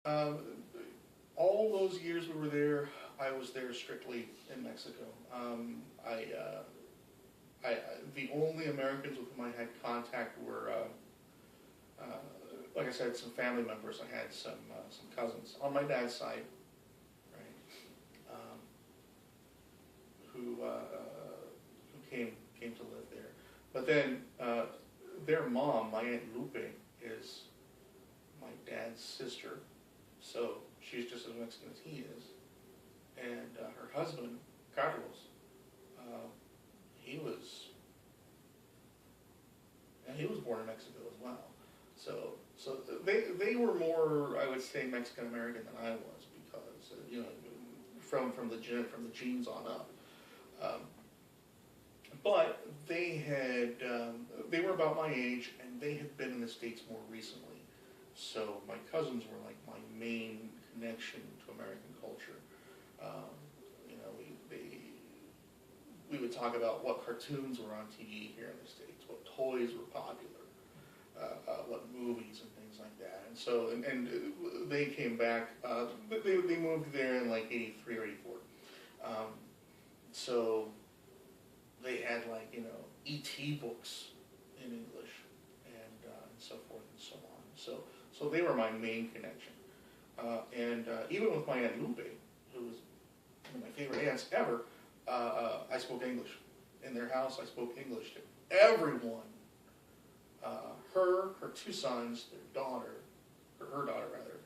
Um, all those years we were there, I was there strictly in Mexico. The only Americans with whom I had contact were, like I said, some family members. I had some cousins on my dad's side, right, who came to live there. But then their mom, my Aunt Lupe, is my dad's sister, so she's just as Mexican as he is. And her husband, Carlos, he was born in Mexico as well. So they were more, I would say, Mexican American than I was, because you know, from the genes on up. But they were about my age, and they had been in the States more recently. So my cousins were like my main connection to American culture. You know, we would talk about what cartoons were on TV here in the States, what toys were popular, what movies and things like that. And so, and they came back, they moved there in like 83 or 84. So they had, like, you know, E.T. books in English, and so forth and so on. So they were my main connection. And even with my Aunt Lupe, who was one of my favorite aunts ever, I spoke English. In their house, I spoke English to everyone. Her two sons, their daughter, or her daughter rather,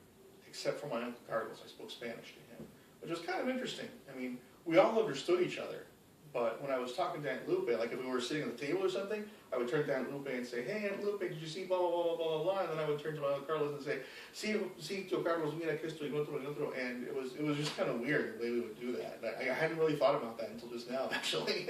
except for my Uncle Carlos, I spoke Spanish to him, which was kind of interesting. I mean, we all understood each other, but when I was talking to Aunt Lupe, like if we were sitting at the table or something, I would turn to Aunt Lupe and say, "Hey, Aunt Lupe, did you see blah, blah, blah, blah, blah, blah," and then I would turn to my Uncle Carlos and say, "See, Tio Carlos, mira que esto y otro," and it was just kind of weird the way we would do that. I hadn't really thought about that until just now, actually.